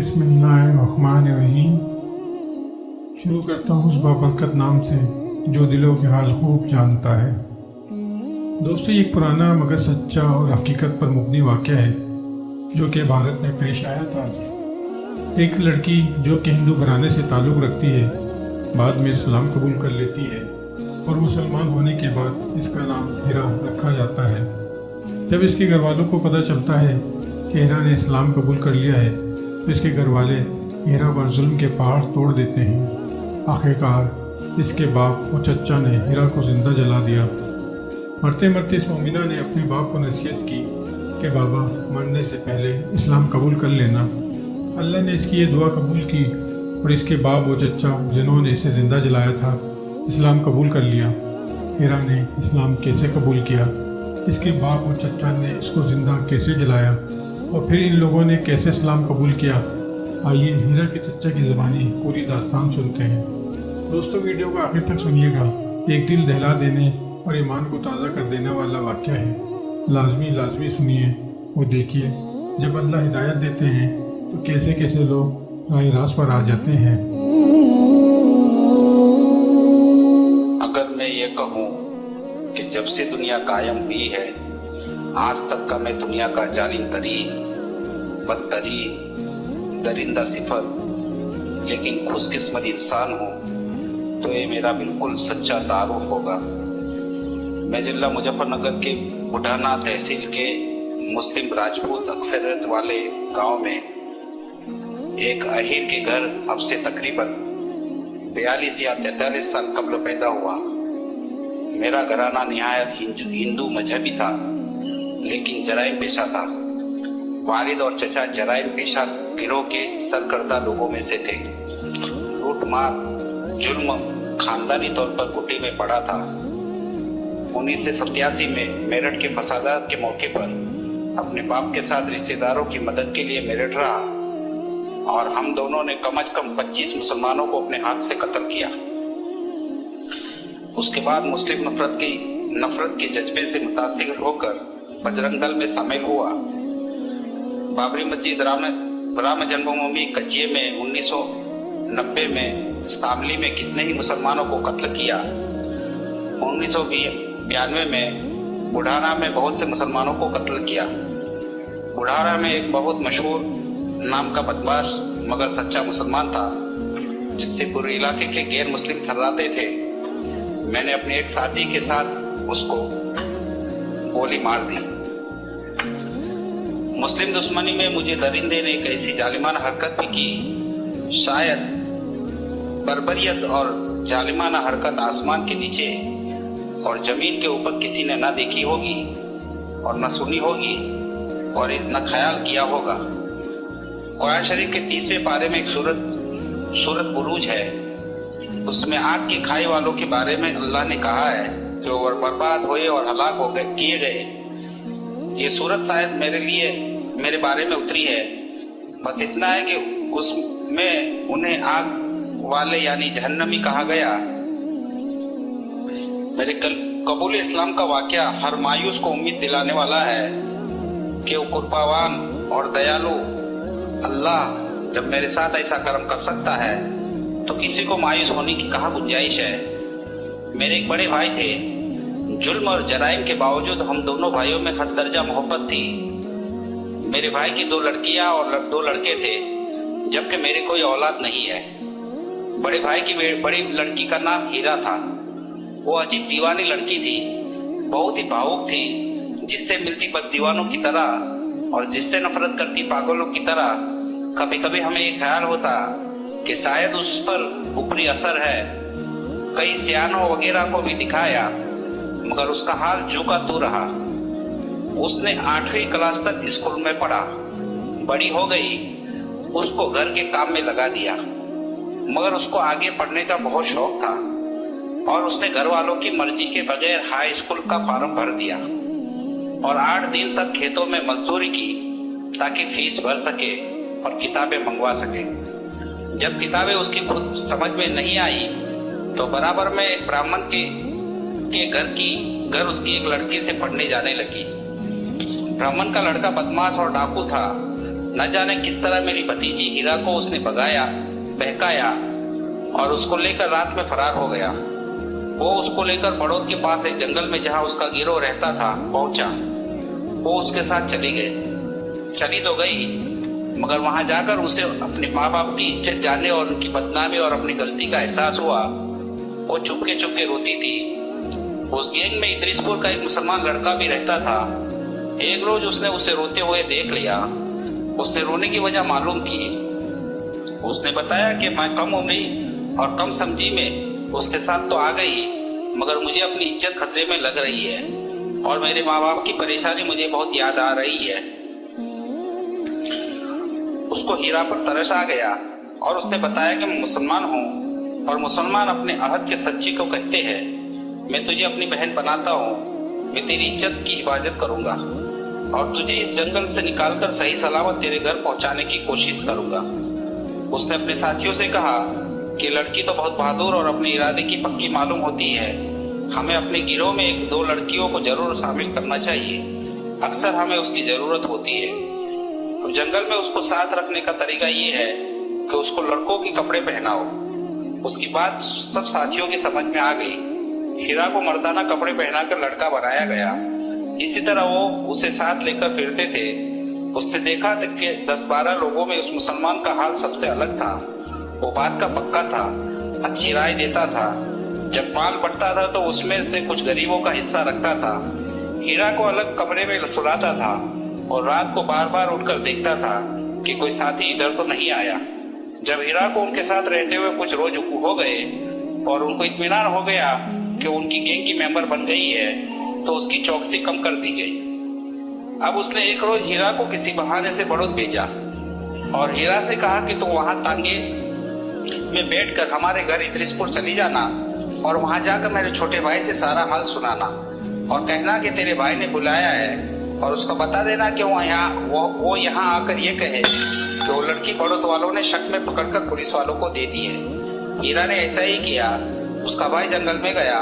बिस्मिल्लाहिर्रहमानिर्रहीम। शुरू करता हूँ उस बाबरकत नाम से जो दिलों के हाल खूब जानता है। दोस्तों, ये एक पुराना मगर सच्चा और हकीकत पर मुबनी वाक़या है जो कि भारत में पेश आया था। एक लड़की जो कि हिंदू घराने से ताल्लुक़ रखती है, बाद में इस्लाम कबूल कर लेती है और मुसलमान होने के बाद इसका नाम हिरा रखा जाता है। जब इसके घर वालों को पता चलता है कि हिरा ने इस्लाम कबूल कर लिया है तो इसके घर वाले हिरा पर जुल्म के पहाड़ तोड़ देते हैं। आखिरकार इसके बाप और चचा ने हिरा को ज़िंदा जला दिया। मरते मरते इस मोमिना ने अपने बाप को नसीहत की कि बाबा, मरने से पहले इस्लाम कबूल कर लेना। अल्लाह ने इसकी ये दुआ कबूल की और इसके बाप और चचा जिन्होंने इसे ज़िंदा जलाया था, इस्लाम कबूल कर लिया। हिरा ने इस्लाम कैसे कबूल किया, इसके बाप और चचा ने इसको ज़िंदा कैसे जलाया और फिर इन लोगों ने कैसे इस्लाम कबूल किया, आइए हिरा के चचा की ज़बानी पूरी दास्तान सुनते हैं। दोस्तों, वीडियो को आखिर तक सुनिएगा। एक दिल दहला देने और ईमान को ताज़ा कर देने वाला वाक़या है। लाजमी सुनिए और देखिए जब अल्लाह हिदायत देते हैं तो कैसे कैसे लोग राह रास्त पर आ जाते हैं। अगर मैं ये कहूँ कि जब से दुनिया कायम हुई है आज तक का मैं दुनिया का जालिम तरीन, बदतरीन, दरिंदा सिफत लेकिन खुशकिस्मत इंसान हूँ तो ये मेरा बिल्कुल सच्चा तारुफ होगा। मैं जिला मुजफ्फरनगर के बुढ़ाना तहसील के मुस्लिम राजपूत अक्सरियत वाले गांव में एक अहीर के घर अब से तकरीबन 42 या 43 साल कबल पैदा हुआ। मेरा घराना निहायत हिंदू मजहबी था लेकिन जराइम पेशा था। वालिद और चचा जराइम पेशा गिरोह के सरकर्दा लोगों में से थे। लूट मार जुल्म खानदानी तौर पर घुटी में पड़ा था। 1987 में मेरठ के फसादात के मौके पर अपने बाप के साथ रिश्तेदारों की मदद के लिए मेरठ रहा और हम दोनों ने कम से कम 25 मुसलमानों को अपने हाथ से कत्ल किया। उसके बाद मुस्लिम नफरत के जज्बे से मुतासिर होकर बजरंग दल में शामिल हुआ। बाबरी मस्जिद राम जन्मभूमि कच्चे में 1990 में शामली में कितने ही मुसलमानों को कत्ल किया। 1992 में बुढ़ाना में बहुत से मुसलमानों को कत्ल किया। बुढ़ाना में एक बहुत मशहूर नाम का बदमाश मगर सच्चा मुसलमान था जिससे पूरे इलाके के गैर मुस्लिम थर्राते थे। मैंने अपने एक साथी के साथ उसको गोली मार दी। मुस्लिम दुश्मनी में मुझे दरिंदे ने एक ऐसी जालिमाना हरकत भी की, शायद बर्बरियत और जालिमाना हरकत आसमान के नीचे और जमीन के ऊपर किसी ने ना देखी होगी और न सुनी होगी और न ख्याल किया होगा। कुरान शरीफ के 30वें पारे में एक सूरत बुरूज है। उसमें आग की खाई वालों के बारे में अल्लाह ने कहा है जो बर्बाद हुए और हलाक हो गए किए गए। ये सूरत शायद मेरे बारे में उतरी है। बस इतना है कि उसमें उन्हें आग वाले यानी जहन्नमी कहा गया। मेरे कबूल इस्लाम का वाक़या हर मायूस को उम्मीद दिलाने वाला है कि वो कुर्बावान और दयालु अल्लाह जब मेरे साथ ऐसा कर्म कर सकता है तो किसी को मायूस होने की कहाँ गुंजाइश है। मेरे एक बड़े भाई थे। जुल्म और जराइम के बावजूद हम दोनों भाइयों में हद दर्जा मोहब्बत थी। मेरे भाई की 2 लड़कियां और 2 लड़के थे जबकि मेरे कोई औलाद नहीं है। बड़े भाई की बड़ी लड़की का नाम हीरा था। वो अजीब दीवानी लड़की थी, बहुत ही भावुक थी, जिससे मिलती बस दीवानों की तरह और जिससे नफरत करती पागलों की तरह। कभी कभी हमें ये ख्याल होता कि शायद उस पर ऊपरी असर है। कई सियानों वगैरह को भी दिखाया मगर उसका हाल जो का तू रहा। उसने 8वीं क्लास तक स्कूल में पढ़ा, बड़ी हो गई, उसको घर के काम में लगा दिया मगर उसको आगे पढ़ने का बहुत शौक था और उसने घर वालों की मर्जी के बगैर हाई स्कूल का फॉर्म भर दिया और 8 दिन तक खेतों में मजदूरी की ताकि फीस भर सके और किताबें मंगवा सके। जब किताबें उसकी खुद समझ में नहीं आई तो बराबर में एक ब्राह्मण के घर उसकी एक लड़की से पढ़ने जाने लगी। ब्राह्मण का लड़का बदमाश और डाकू था न जाने किस तरह मेरी भतीजी हीरा को उसने भगाया, बहकाया और उसको लेकर रात में फरार हो गया। वो उसको लेकर बड़ौद के पास एक जंगल में जहां उसका गिरोह रहता था पहुंचा। वो उसके साथ चली तो गई, मगर वहां जाकर उसे अपने माँ बाप की इज्जत जाने और उनकी बदनामी और अपनी गलती का एहसास हुआ। वो चुपके चुपके रोती थी। उस गैंग में इदरीसपुर का एक मुसलमान लड़का भी रहता था। एक रोज उसने उसे रोते हुए देख लिया। उसने रोने की वजह मालूम की। उसने बताया कि मैं कम उम्री और कम समझी में उसके साथ तो आ गई, मगर मुझे अपनी इज्जत खतरे में लग रही है और मेरे माँ बाप की परेशानी मुझे बहुत याद आ रही है। उसको हीरा पर तरस आ गया और उसने बताया कि मैं मुसलमान हूँ और मुसलमान अपने अहद के सच्चे को कहते हैं, मैं तुझे अपनी बहन बनाता हूँ, मैं तेरी इज्जत की हिफाजत करूंगा और तुझे इस जंगल से निकालकर सही सलामत तेरे घर पहुंचाने की कोशिश करूंगा। उसने अपने साथियों से कहा कि लड़की तो बहुत बहादुर और अपने इरादे की पक्की मालूम होती है। हमें अपने गिरोह में एक दो लड़कियों को जरूर शामिल करना चाहिए, अक्सर हमें उसकी जरूरत होती है। अब जंगल में उसको साथ रखने का तरीका ये है कि उसको लड़कों के कपड़े पहनाओ। उसकी बात सब साथियों की समझ में आ गई। हीरा को मर्दाना कपड़े पहनाकर लड़का बनाया गया। इसी तरह वो उसे साथ लेकर फिरते थे। उसने देखा कि 10-12 लोगों में उस मुसलमान का हाल सबसे अलग था। वो बात का पक्का था, अच्छी राय देता था। जब माल बढ़ता था तो उसमें से कुछ गरीबों का हिस्सा रखता था। हीरा को अलग कमरे में सुलाता था और रात को बार बार उठकर देखता था कि कोई साथी इधर तो नहीं आया। जब हीरा को उनके साथ रहते हुए कुछ रोज हो गए और उनको इत्मीनान हो गया कि उनकी गैंग की मेंबर बन गई है, तो उसकी चौकसी कम कर दी गई। अब उसने एक रोज हीरा को किसी बहाने से बड़ौद भेजा और हीरा से कहा कि तुम वहां तांगे में बैठकर हमारे घर इदरीसपुर चली जाना और वहां जाकर मेरे छोटे भाई से सारा हाल सुनाना और कहना कि तेरे भाई ने बुलाया है और उसको बता देना कि वो यहाँ आकर ये कहे कि वो लड़की बड़ौद वालों ने शक में पकड़कर पुलिस वालों को दे दी है। हीरा ने ऐसा ही किया। उसका भाई जंगल में गया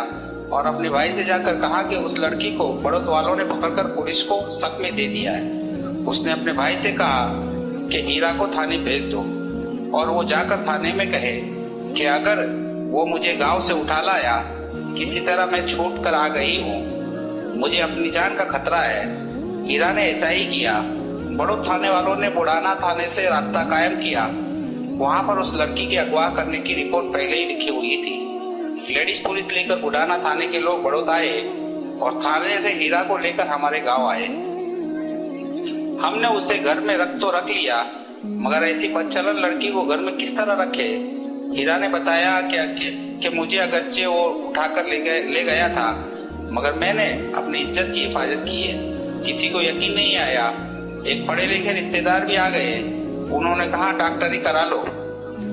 और अपने भाई से जाकर कहा कि उस लड़की को बड़ौद वालों ने पकड़कर पुलिस को शक में दे दिया है। उसने अपने भाई से कहा कि हीरा को थाने भेज दो और वो जाकर थाने में कहे कि अगर वो मुझे गांव से उठा लाया, किसी तरह मैं छूट कर आ गई हूँ, मुझे अपनी जान का खतरा है। हीरा ने ऐसा ही किया। बड़ौद थाने वालों ने बुढ़ाना थाने से रास्ता कायम किया। वहां पर उस लड़की के अगवा करने की रिपोर्ट पहले ही लिखी हुई थी। लेडीज पुलिस लेकर बुढ़ाना थाने के लोग बड़ौद आए और थाने से हीरा को लेकर हमारे गांव आए। हमने उसे घर में रख लिया, मगर ऐसी बदचलन लड़की को घर में किस तरह रखे। हीरा ने बताया कि मुझे अगरचे वो उठाकर ले गया था, मगर मैंने अपनी इज्जत की हिफाजत की है। किसी को यकीन नहीं आया। एक पढ़े लिखे रिश्तेदार भी आ गए। उन्होंने कहा डॉक्टरी करा लो।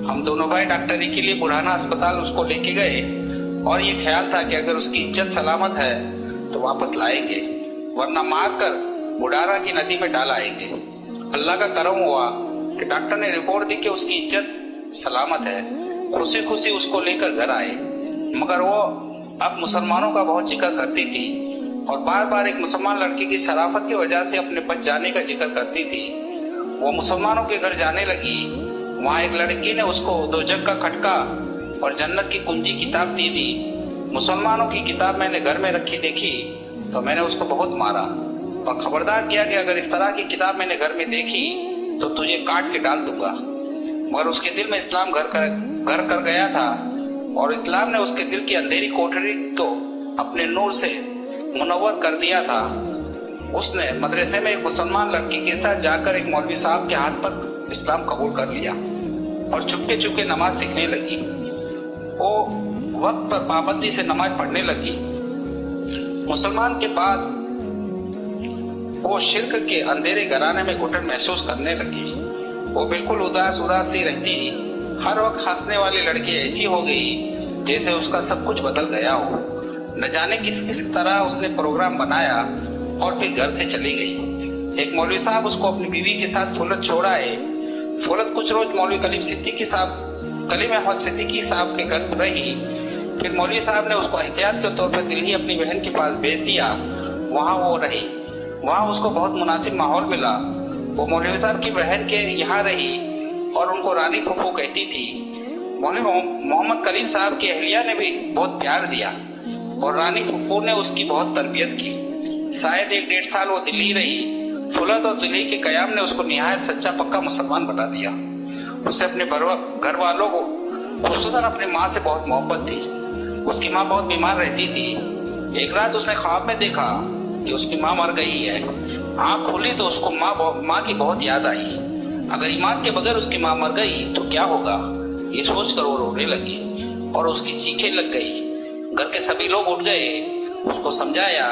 हम दोनों भाई डॉक्टरी के लिए बुढ़ाना अस्पताल उसको लेके गए और ये ख्याल था कि अगर उसकी इज्जत सलामत है तो वापस लाएंगे, वरना मारकर बुढ़ाना की नदी में डाल आएंगे। अल्लाह का करम हुआ कि डॉक्टर ने रिपोर्ट दी कि उसकी इज्जत सलामत है। खुशी खुशी उसको लेकर घर आए, मगर वो अब मुसलमानों का बहुत जिक्र करती थी और बार बार एक मुसलमान लड़की की शराफत की वजह से अपने बच जाने का जिक्र करती थी। वो मुसलमानों के घर जाने लगी। वहाँ एक लड़की ने उसको दोजख का खटका और जन्नत की कुंजी किताब दे दी। मुसलमानों की किताब मैंने घर में रखी देखी तो मैंने उसको बहुत मारा और खबरदार किया कि अगर इस तरह की किताब मैंने घर में देखी तो तुझे काट के डाल दूंगा। मगर उसके दिल में इस्लाम घर कर गया था और इस्लाम ने उसके दिल की अंधेरी कोठरी को अपने नूर से मुनव्वर कर दिया था। उसने मदरसे में एक मुसलमान लड़की के साथ जाकर एक मौलवी साहब के हाथ पर इस्लाम कबूल कर लिया और चुपके चुपके नमाज सीखने लगी। वो वक्त पर पाबंदी से नमाज पढ़ने लगी। मुसलमान के बाद वो शिर्क के अंधेरे घराने में घुटन महसूस करने लगी। वो बिल्कुल उदास सी रहती। हर वक्त हंसने वाली लड़की ऐसी हो गई जैसे उसका सब कुछ बदल गया हो। न जाने किस किस तरह उसने प्रोग्राम बनाया और फिर घर से चली गई। एक मौलवी साहब उसको अपनी बीवी के साथ फुलत छोड़ाए। फुलत कुछ रोज मौलवी कलीम अहमद सिद्दीकी साहब के घर रही। फिर मौलवी साहब ने उसको एहतियात के तौर पर दिल्ली अपनी बहन के पास भेज दिया। वहाँ वो रही। वहाँ उसको बहुत मुनासिब माहौल मिला। वो मौलवी साहब की बहन के यहाँ रही और उनको रानी फूफू कहती थी। मौलवी मोहम्मद कलीम साहब की अहलिया ने भी बहुत प्यार दिया और रानी फूफू ने उसकी बहुत तरबियत की। शायद 1-1.5 साल वो दिल्ली रही। फुलत और दिल्ली के कयाम ने उसको निहायत सच्चा पक्का मुसलमान बना दिया। उसे अपने घर वालों को, खुसूसन अपनी माँ से बहुत मोहब्बत थी। उसकी माँ बहुत बीमार रहती थी। एक रात उसने ख्वाब में देखा कि उसकी माँ मर गई है। आँख खुली तो उसको माँ की बहुत याद आई। अगर ईमान के बगैर उसकी माँ मर गई तो क्या होगा, ये सोचकर वो रोने लगी और उसकी चीखें लग गई। घर के सभी लोग उठ गए, उसको समझाया,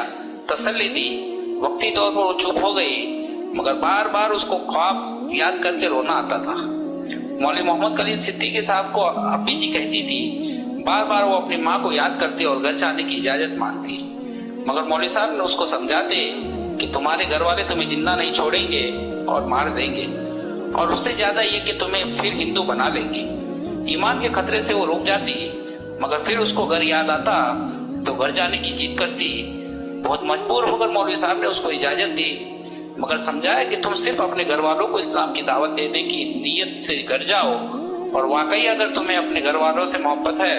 तसल्ली दी। वक्ती तौर पर वो चुप हो गई, मगर बार बार उसको ख्वाब याद करके रोना आता था। मौलवी मोहम्मद कलीम सिद्दीकी साहब को अब्बी जी कहती थी। बार बार वो अपनी माँ को याद करते और घर जाने की इजाजत मांगती, मगर मौलवी साहब ने उसको समझाते कि तुम्हारे घर वाले तुम्हें जिंदा नहीं छोड़ेंगे और मार देंगे, और उससे ज्यादा ये कि तुम्हें फिर हिंदू बना लेंगे। ईमान के खतरे से वो रुक जाती, मगर फिर उसको घर याद आता तो घर जाने की जिद करती। बहुत मजबूर होकर मौलवी साहब ने उसको इजाजत दी, मगर समझाया कि तुम सिर्फ अपने घर वालों को इस्लाम की दावत देने की नीयत से घर जाओ, और वाकई अगर तुम्हें अपने घर वालों से मोहब्बत है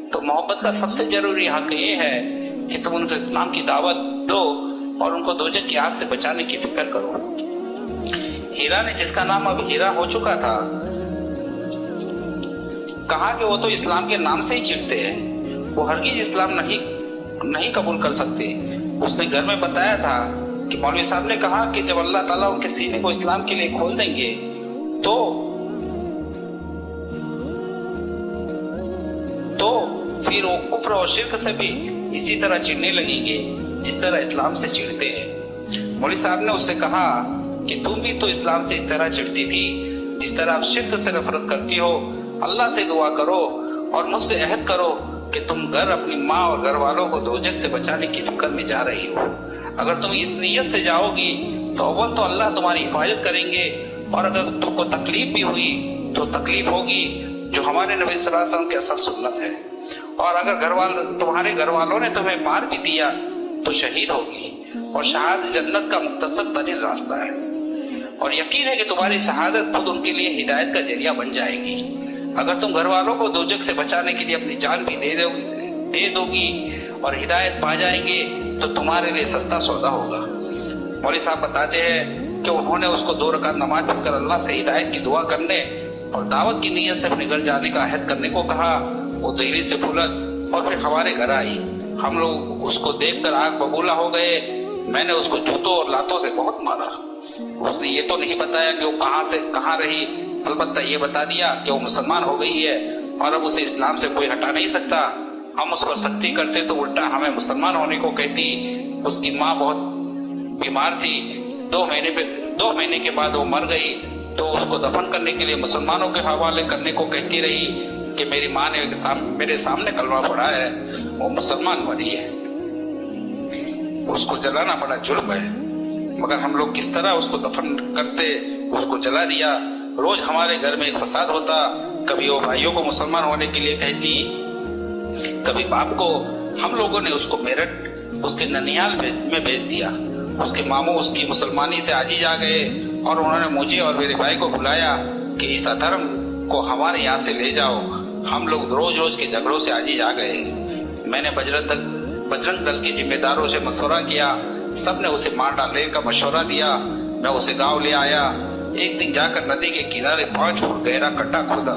तो मोहब्बत का सबसे जरूरी हक ये है कि तुम उनको इस्लाम की दावत दो और उनको दोजख की आग से बचाने की फिक्र करो। हीरा ने, जिसका नाम अब हीरा हो चुका था, कहा कि वो तो इस्लाम के नाम से ही चिढ़ते हैं, वो हरगिज इस्लाम नहीं कबूल कर सकते। उसने घर में बताया था कि मौलवी साहब ने कहा कि जब अल्लाह ताला उनके सीने को इस्लाम के लिए खोल देंगे तो फिर वो कुफ्र और शिर्क से भी इसी तरह चिढ़ने लगेंगे जिस तरह इस्लाम से चिढ़ते हैं। मौलवी साहब ने उससे कहा कि तुम भी तो इस्लाम से इस तरह चिढ़ती थी जिस तरह आप शिर्क से नफरत करती हो। अल्लाह से दुआ करो और मुझसे अहद करो कि तुम घर, अपनी माँ और घर वालों को दोजख से बचाने की फिक्र में जा रही हो। अगर तुम इस नीयत से जाओगी तो अव्वल तो अल्लाह तुम्हारी हिफाजत करेंगे, और अगर तुमको तकलीफ भी हुई तो तकलीफ होगी जो हमारे नबी सल्लल्लाहु अलैहि वसल्लम की असल सुन्नत है, और अगर तुम्हारे घर वालों ने तुम्हें मार भी दिया तो शहीद होगी, और शहादत जन्नत का मुख्तसर तरीन रास्ता है, और यकीन है कि तुम्हारी शहादत खुद उनके लिए हिदायत का जरिया बन जाएगी। अगर तुम घर वालों को दोजख से बचाने के लिए अपनी जान भी दे दोगी और हिदायत पा जाएंगे तो तुम्हारे लिए सस्ता सौदा होगा। मौलवी साहब बताते हैं कि उन्होंने उसको 2 रकात नमाज पढ़कर अल्लाह से हिदायत की दुआ करने और दावत की नीयत से अपने घर जाने का अहद करने को कहा। वो दिल्ली से फुलत और फिर हमारे घर आई। हम लोग उसको देखकर आग बबूला हो गए। मैंने उसको जूतों और लातों से बहुत मारा। उसने ये तो नहीं बताया कि वो कहाँ रही, अलबत्ता ये बता दिया कि वो मुसलमान हो गई है और अब उसे इस्लाम से कोई हटा नहीं सकता। हम उस पर सख्ती करते तो उल्टा हमें मुसलमान होने को कहती। उसकी माँ बहुत बीमार थी। 2 महीने के बाद वो मर गई तो उसको दफन करने के लिए मुसलमानों के हवाले करने को कहती रही कि मेरी माँ ने मेरे सामने कलमा पढ़ा है, वो मुसलमान बनी है। उसको जलाना बड़ा जुर्म है, मगर हम लोग किस तरह उसको दफन करते, उसको जला दिया। रोज हमारे घर में एक फसाद होता। कभी वो भाइयों को मुसलमान होने के लिए कहती, कभी बाप को। हम लोगों ने उसको मेरठ उसके ननिहाल में भेज दिया। उसके मामू उसकी मुसलमानी से आजीज आ गए और उन्होंने मुझे और मेरे भाई को बुलाया कि इस अधर्म को हमारे यहाँ से ले जाओ। हम लोग रोज के झगड़ों से आजीज आ गए। मैंने बजरंग दल के जिम्मेदारों से मशवरा किया। सबने उसे मार डालने का मशवरा दिया। मैं उसे गांव ले आया। एक दिन जाकर नदी के किनारे 5 फुट गहरा गड्ढा खोदा।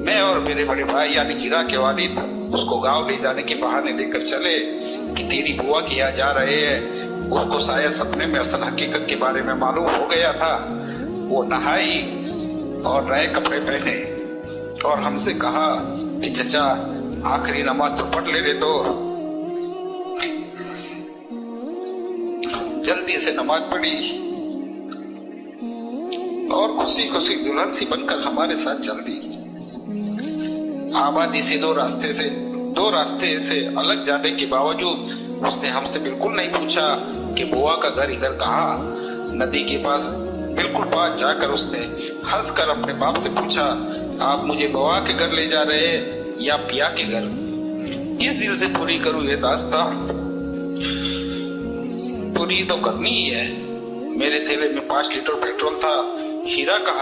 मैं और मेरे बड़े भाई यानी हीरा के वालिद उसको गांव ले जाने के बहाने लेकर चले कि तेरी बुआ के यहाँ जा रहे हैं। उसको शायद सपने में असल हकीकत के बारे में मालूम हो गया था। वो नहाई और नए कपड़े पहने और हमसे कहा कि चचा आखिरी नमाज तो पढ़ ले तो। जल्दी से नमाज पढ़ी और खुशी खुशी दुल्हन सी बनकर हमारे साथ चल दी। आबादी से दो रास्ते से अलग जाने के बावजूद उसने हमसे बिल्कुल नहीं पूछा कि बुआ का घर इधर कहाँ। नदी के पास बिल्कुल पास जाकर उसने हंसकर अपने बाप से पूछा, आप मुझे बुआ के घर ले जा रहे हैं या पिया के घर? किस दिल से पूरी करूं ये दास्तां? पूरी तो करनी ही है। मेरे थैले में 5 लीटर पेट्रोल था। हीरा का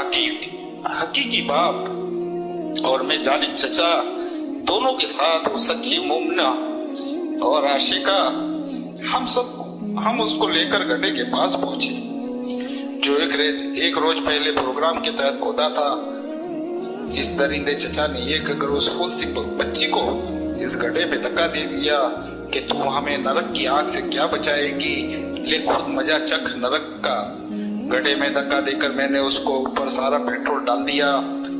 हकीकी बाप और मैं जालिम चचा दोनों के साथ वो सच्ची मुमना और आशिका हम उसको लेकर गड्ढे के पास पहुंचे जो एक रोज पहले प्रोग्राम के तहत खोदा था। इस दरिंदे चचा ने एक अगर उस फूल सी बच्ची को इस गड्ढे में धक्का दे दिया कि तू हमें नरक की आग से क्या बचाएगी, ले खुद मजा चख नरक का। गड्ढे में धक्का देकर मैंने उसको ऊपर सारा पेट्रोल डाल दिया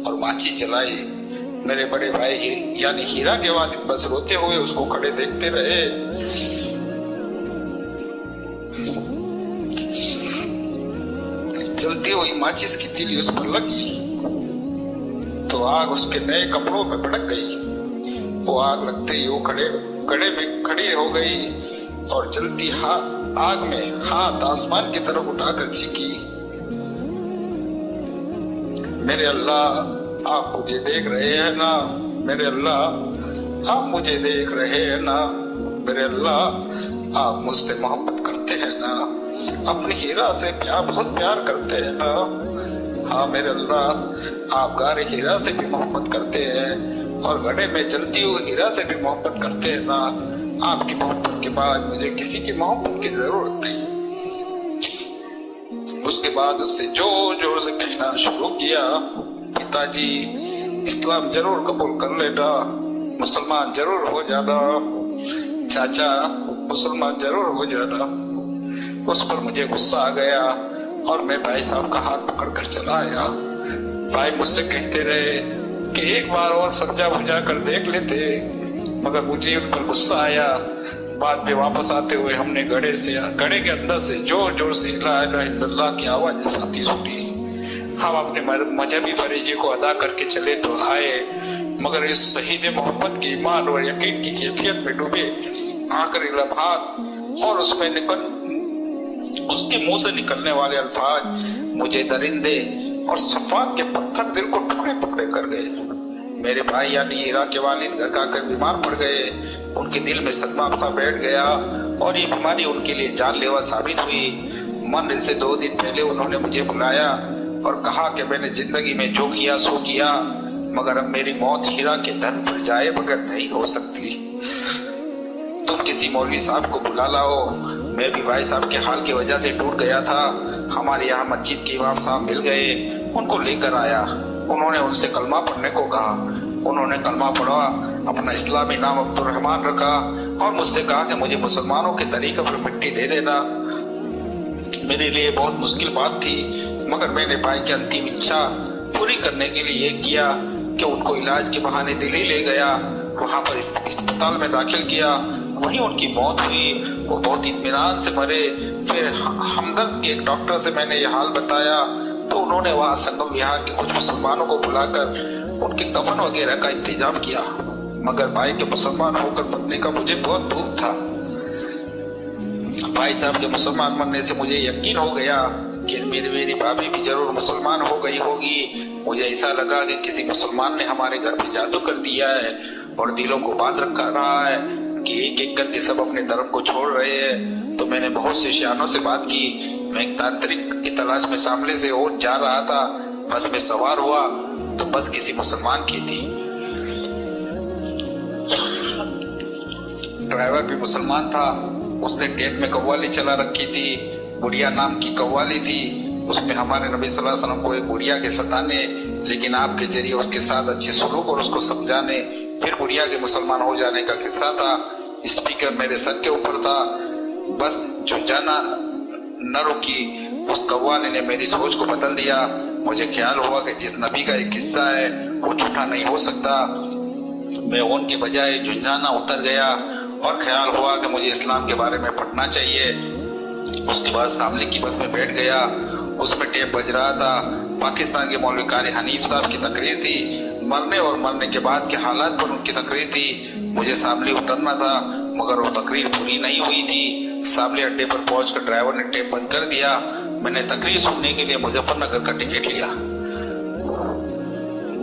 और माची जलाई। मेरे बड़े भाई यानी हीरा के वालिद बस रोते हुए उसको खड़े देखते रहे। जलती हुई माचिस की तीली उस पर लगी तो आग उसके नए कपड़ों में भड़क गई। वो आग लगते ही वो खड़े में खड़ी हो गई और जलती आग में हाथ आसमान की तरफ उठाकर चीखी, मेरे अल्लाह आप मुझे देख रहे हैं ना, मेरे अल्लाह आप मुझे देख रहे हैं ना, मेरे अल्लाह आप मुझसे मोहब्बत करते हैं ना, अपनी हीरा से बहुत प्यार करते हैं ना। हाँ मेरे अल्लाह आप गारे हीरा से भी मोहब्बत करते हैं और गड्ढे में जलती हुई हीरा से भी मोहब्बत करते हैं ना। आपकी मोहब्बत के बाद मुझे किसी की मोहब्बत की जरूरत नहीं। उसके बाद उससे जोर जोर से कहना शुरू किया, पिताजी इस्लाम जरूर कबूल कर लेना, मुसलमान जरूर हो जाना, चाचा मुसलमान जरूर हो जाना। उस पर मुझे गुस्सा आ गया और मैं भाई साहब का हाथ पकड़कर चला आया। भाई मुझसे कहते रहे कि एक बार और समझा बुझा कर देख लेते, मगर मुझे उन पर गुस्सा आया। बाद में वापस आते हुए हमने गड्ढे के अंदर से जोर जोर से ला इलाहा इल्लल्लाह की आवाज आती सुनी। हम अपने मजहबी फरीजे को अदा करके चले तो आए, मगर इस शहीद मोहब्बत की ईमान और यकीन की कैफियत में डूबे आखिरी लम्हात और उसके मुंह से निकलने वाले अल्फाज मुझे दरिंदे और सफाक के पत्थर दिल को टुकड़े टुकड़े कर गए। मेरे भाई यानी हीरा के वालिद घर आकर बीमार पड़ गए। उनके दिल में सदमा सा बैठ गया और ये बीमारी उनके लिए जानलेवा साबित हुई। मरने से 2 दिन पहले उन्होंने मुझे बुलाया और कहा कि मैंने जिंदगी में जो किया सो किया, मगर अब मेरी मौत हीरा के धन पर जाए बगैर नहीं हो सकती। तुम किसी मौलवी साहब को बुला लाओ। मैं भी भाई साहब के हाल की वजह से टूट गया था। हमारे यहाँ मस्जिद के इमाम साहब मिल गए, उनको लेकर आया। उन्होंने उनसे कलमा पढ़ने को कहा। उन्होंने कलमा पढ़ा, अपना इस्लामी नाम अब्दुर्रहमान रखा और मुझसे कहा कि मुझे मुसलमानों के तरीके पर मिट्टी दे देना। मेरे लिए बहुत मुश्किल बात थी, मगर मैंने भाई की अंतिम इच्छा पूरी करने के लिए किया कि उनको इलाज के बहाने दिल्ली ले गया, वहां पर अस्पताल में दाखिल किया। वहीं उनकी मौत हुई। वो बहुत इत्मीनान से मरे। फिर हमदर्द के एक डॉक्टर से मैंने ये हाल बताया तो उन्होंने वहां संगम विहार के कुछ मुसलमानों को बुलाकर उनके कफन वगैरह का इंतजाम किया, मगर भाई के मुसलमान होकर मरने का मुझे बहुत दुख था। भाई साहब के मुसलमान मरने से मुझे यकीन हो गया कि मेरी भाभी भी जरूर मुसलमान हो गई होगी। मुझे ऐसा लगा कि किसी मुसलमान ने हमारे घर पे जादू कर दिया है और दिलों को बांध रखा रहा है कि एक एक करके सब अपने धर्म को छोड़ रहे हैं। तो मैंने बहुत से शियानों से बात की। मैं एक तांत्रिक की तलाश में सामने से और जा रहा था। बस में सवार हुआ तो बस किसी मुसलमान की थी। ड्राइवर भी मुसलमान था। उसने टेप में कव्वाली चला रखी थी। बुढ़िया नाम की कव्वाली थी। उसमें हमारे नबी सल्लल्लाहु अलैहि वसल्लम को एक बुढ़िया के सताने, लेकिन आपके जरिए उसके साथ अच्छे सलूक और उसको समझाने, फिर बुढ़िया के मुसलमान हो जाने का किस्सा था। स्पीकर मेरे सर के ऊपर था। बस झुंझाना न रुकी। उस कव्वाली ने मेरी सोच को बदल दिया। मुझे ख्याल हुआ कि जिस नबी का एक किस्सा है वो झूठा नहीं हो सकता। मैं उनके बजाय झुंझाना उतर गया और ख्याल हुआ कि मुझे इस्लाम के बारे में पढ़ना चाहिए। उसके बाद सामने की बस में बैठ गया। उसमें टेप बज रहा था। पाकिस्तान के मौलवी कारी हनीफ साहब की तकरीर थी। मरने और मरने के बाद के हालात पर उनकी तकरीर थी। मुझे सामने उतरना था, मगर वो तकरीर पूरी नहीं हुई थी। सामने अड्डे पर पहुंचकर ड्राइवर ने टेप बंद कर दिया। मैंने तकरीर सुनने के लिए मुजफ्फरनगर का टिकट लिया।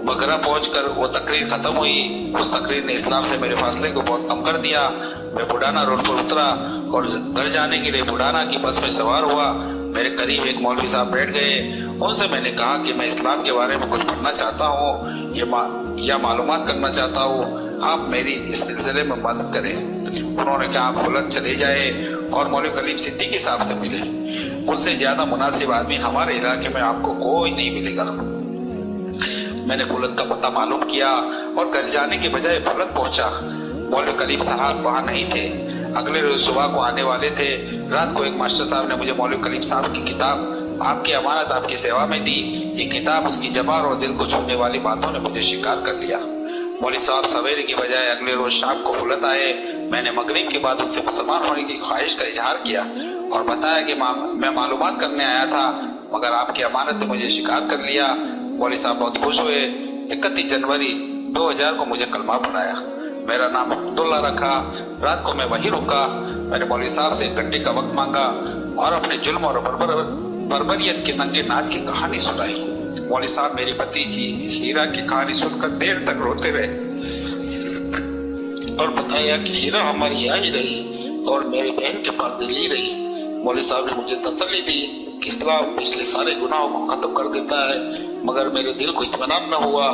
बगरा पहुंचकर वो तकरीर खत्म हुई। उस तकरीर ने इस्लाम से मेरे फासले को बहुत कम कर दिया। मैं बुढ़ाना रोड पर उतरा और घर जाने के लिए बुढ़ाना की बस में सवार हुआ। मेरे करीब एक मौलवी साहब बैठ गए। उनसे मैंने कहा कि मैं इस्लाम के बारे में कुछ पढ़ना चाहता हूँ या मालूमात करना चाहता हूँ, आप मेरी इस सिलसिले में मदद करें। उन्होंने कहा आप फुलत चले जाए और मौलवी कलीम सिद्दीकी साहब से मिले। उससे ज्यादा मुनासिब आदमी हमारे इलाके में आपको कोई नहीं मिलेगा। मैंने फुलत का पता मालूम किया और घर जाने के बजाय फुलत पहुंचा। मौलवी कलीम साहब वहां नहीं थे, अगले रोज सुबह को आने वाले थे। रात को एक मास्टर साहब ने मुझे मौलवी कलीम साहब की किताब आपकी अमानत आपकी सेवा में दी। ये किताब उसकी जबान और दिल को छूने वाली बातों ने मुझे शिकार कर लिया। मौलवी साहब सवेरे की बजाय अगले रोज शाम को फुलत आए। मैंने मगरिब के बाद उनसे मुसलमान होने की ख्वाहिश का इजहार किया और बताया कि मैं मालूमात करने आया था, मगर आपकी अमानत ने मुझे शिकार कर लिया। मौलवी साहब बहुत खुश हुए। 31 जनवरी 2000 को मुझे कलमा पढ़ाया, मेरा नाम अब्दुल्ला रखा। रात को मैं वहीं रुका। मैंने मौलवी साहब से 1 घंटे का वक्त मांगा और अपने जुल्म और बर्बरियत के नंगे नाच की कहानी सुनाई। मौलवी साहब मेरी भतीजी हीरा की कहानी सुनकर देर तक रोते रहे और बताया कि हीरा हमारी आई रही और मेरी बहन के पास दिल्ली रही। मौलवी साहब ने मुझे तसल्ली दी कि इस्लाम पिछले सारे गुनाहों को खत्म कर देता है, मगर मेरे दिल को इत्मीनान न हुआ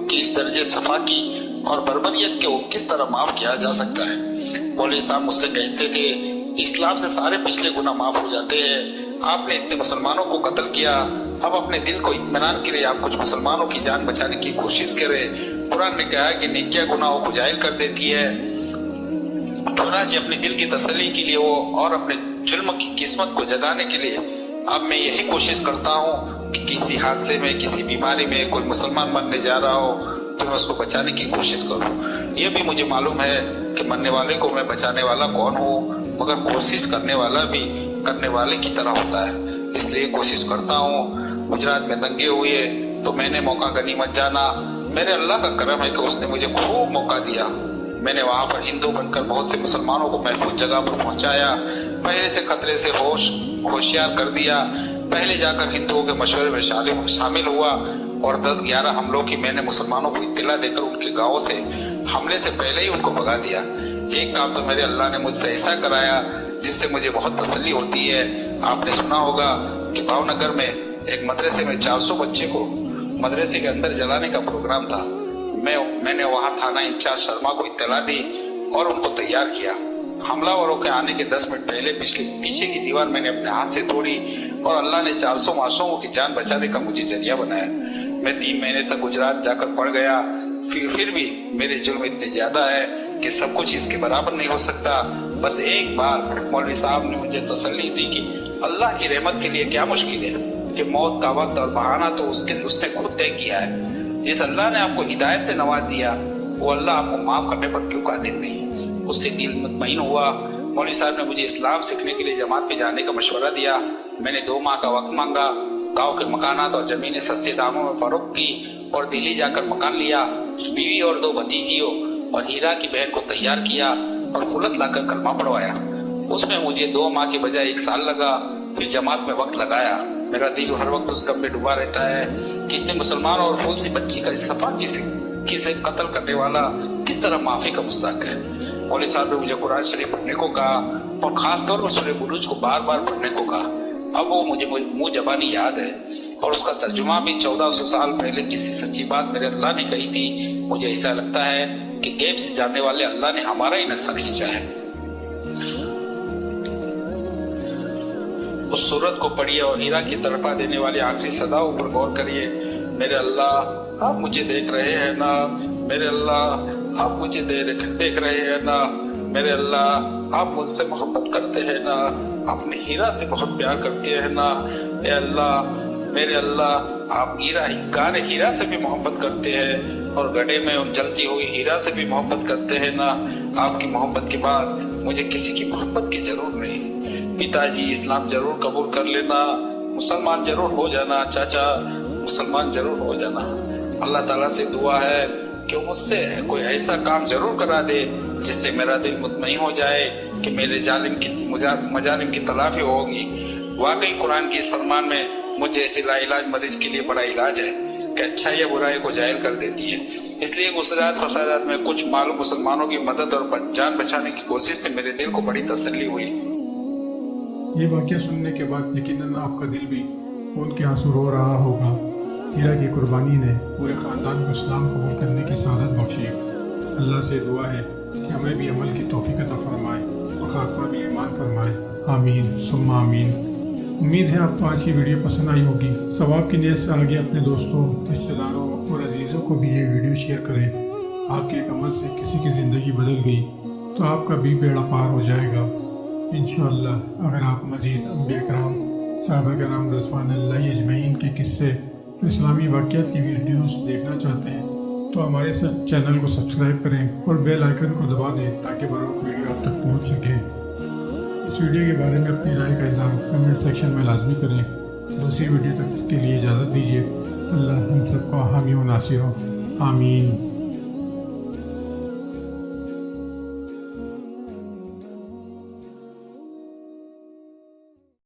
कि इस दर्जे सफाकी और बर्बरियत के किस तरह माफ किया जा सकता है। मौलवी साहब मुझसे कहते थे इस्लाम से सारे पिछले गुनाह माफ हो जाते हैं। आपने इतने मुसलमानों को कत्ल किया, अब अपने दिल को इत्मीनान के लिए आप कुछ मुसलमानों की जान बचाने की कोशिश करें। कुरान ने कहा कि नेकियां गुनाहों को जाहिल कर देती है। चुनांचे अपने दिल की तसल्ली के लिए हो और अपने जुल्म की किस्मत को जगाने के लिए अब मैं यही कोशिश करता हूँ कि किसी हादसे में किसी बीमारी में कोई मुसलमान मरने जा रहा हो तो मैं उसको बचाने की कोशिश करूँ। यह भी मुझे मालूम है कि मरने वाले को मैं बचाने वाला कौन हूँ, मगर कोशिश करने वाला भी करने वाले की तरह होता है, इसलिए कोशिश करता हूँ। गुजरात में दंगे हुए तो मैंने मौका गनीमत जाना। मेरे अल्लाह का करम है कि उसने मुझे खूब मौका दिया। मैंने वहां पर हिंदू बनकर बहुत से मुसलमानों को महफूज जगह पर पहुंचाया। पहले से खतरे से होशियार कर दिया। पहले जाकर हिंदुओं के मशवरे में शामिल हुआ और 10-11 हमलों की मैंने मुसलमानों को इत्तला देकर उनके गांवों से हमले से पहले ही उनको भगा दिया। एक काम तो मेरे अल्लाह ने मुझसे ऐसा कराया जिससे मुझे बहुत तसल्ली होती है। आपने सुना होगा कि भावनगर में एक मदरसे में 400 बच्चे को मदरसे के अंदर जलाने का प्रोग्राम था। मैंने वहां थाना इंचार्ज शर्मा को इत्तला दी और उनको तैयार किया। हमलावरों के आने के 10 मिनट पहले पीछे की दीवार मैंने अपने हाथ से तोड़ी और अल्लाह ने 400 मासूमों की जान बचाने का मुझे जरिया बनाया। मैं 3 महीने तक गुजरात जाकर पड़ गया, फिर भी मेरे जुल्म इतने ज्यादा है कि सब कुछ इसके बराबर नहीं हो सकता। बस एक बार मौलवी साहब ने मुझे तसल्ली दी कि अल्लाह की रहमत के लिए क्या मुश्किल है, कि मौत का वक्त और बहाना तो उसने खुद तय किया है। जिस अल्लाह ने आपको हिदायत से नवाज दिया वो अल्लाह आपको माफ करने पर क्यों कादिर नहीं। उससे दिल मुतमईन हुआ। मौलवी साहब ने मुझे इस्लाम सीखने के लिए जमात में जाने का मशवरा दिया। मैंने 2 माह का वक्त मांगा, गांव के मकानात और जमीनें सस्ते दामों में फरोख्त की और दिल्ली जाकर मकान लिया। बीवी और 2 भतीजियों और हीरा की बहन को तैयार किया और फुलत लाकर कलमा पढ़वाया। उसमें मुझे 2 माह के बजाय 1 साल लगा। फिर जमात में वक्त लगाया। मेरा दिल हर वक्त उस गम में डूबा रहता है कि इतने मुसलमान और फूल सी बच्ची का सफा किसे कत्ल करने वाला किस तरह माफी का मुस्ताक है। मौलवी साहब ने मुझे कुरान शरीफ पढ़ने को कहा और खास तौर पर सूरह बुरूज को बार बार पढ़ने को कहा। अब वो मुझे मुंह जबानी याद है और उसका तर्जुमा भी 1400 साल पहले किसी सच्ची बात मेरे अल्लाह ने कही थी। मुझे ऐसा लगता है कि गैब से जानने वाले अल्लाह ने हमारा ही नक्शा खींचा है। उस सूरत को पढ़िए और हीरा की तड़पा देने वाली आखिरी सदाओं पर गौर करिए। मेरे अल्लाह आप मुझे देख रहे हैं ना, मेरे अल्लाह आप मुझे देख रहे हैं ना, मेरे अल्लाह आप मुझसे मोहब्बत करते हैं ना, अपने हीरा से बहुत प्यार करते हैं ना। ए अल्लाह, मेरे अल्लाह आप गाने हीरा से भी मोहब्बत करते हैं और गड्ढे में जलती हुई हीरा से भी मोहब्बत करते हैं ना। आपकी मोहब्बत के बाद मुझे किसी की मोहब्बत की जरूरत नहीं। पिताजी इस्लाम जरूर कबूल कर लेना, मुसलमान जरूर हो जाना। चाचा मुसलमान जरूर हो जाना। अल्लाह ताला से दुआ है कि मुझसे कोई ऐसा काम जरूर करा दे जिससे मेरा दिल मुतमईन हो जाए कि मेरे मजालिम की तलाफी होगी। वाकई कुरान की इस फरमान में मुझे ऐसे लाइलाज मरीज के लिए बड़ा इलाज है कि अच्छाई या बुराई को जाहिल कर देती है। इसलिए गुजरात फसादात में कुछ मालूम मुसलमानों की मदद और जान बचाने की कोशिश से मेरे दिल को बड़ी तसल्ली हुई। ये वाक़या सुनने के बाद यकीनन आपका दिल भी खून के आंसू रो रहा होगा। हीरा की कुर्बानी ने पूरे ख़ानदान को इस्लाम कबूल करने की सआदत बख्शी। अल्लाह से दुआ है कि हमें भी अमल की तौफीक अता फरमाए और खात्मा भी ईमान फरमाए। आमीन सुम्मा आमीन। उम्मीद है आपको आज की वीडियो पसंद आई होगी। सवाब की नीयत से आगे अपने दोस्तों, रिश्तेदारों और अजीज़ों को भी ये वीडियो शेयर करें। आपके एक अमल से किसी की ज़िंदगी बदल गई तो आपका भी बेड़ा पार हो जाएगा इंशाअल्लाह। अगर आप मज़ीद अंबिया कराम, सहाबा कराम रज़वानुल्लाहि अजमईन के किस्से, इस्लामी वाक़यात की वीडियोस देखना चाहते हैं तो हमारे चैनल को सब्सक्राइब करें और बेल आइकन को दबा दें ताकि बरोज़ वीडियो आप तक पहुंच सके। इस वीडियो के बारे में अपनी राय का इज़हार कमेंट सेक्शन में लाजमी करें। दूसरी वीडियो तक के लिए इजाज़त दीजिए। अल्लाह हम सबको हामी व नासिर हो। आमीन।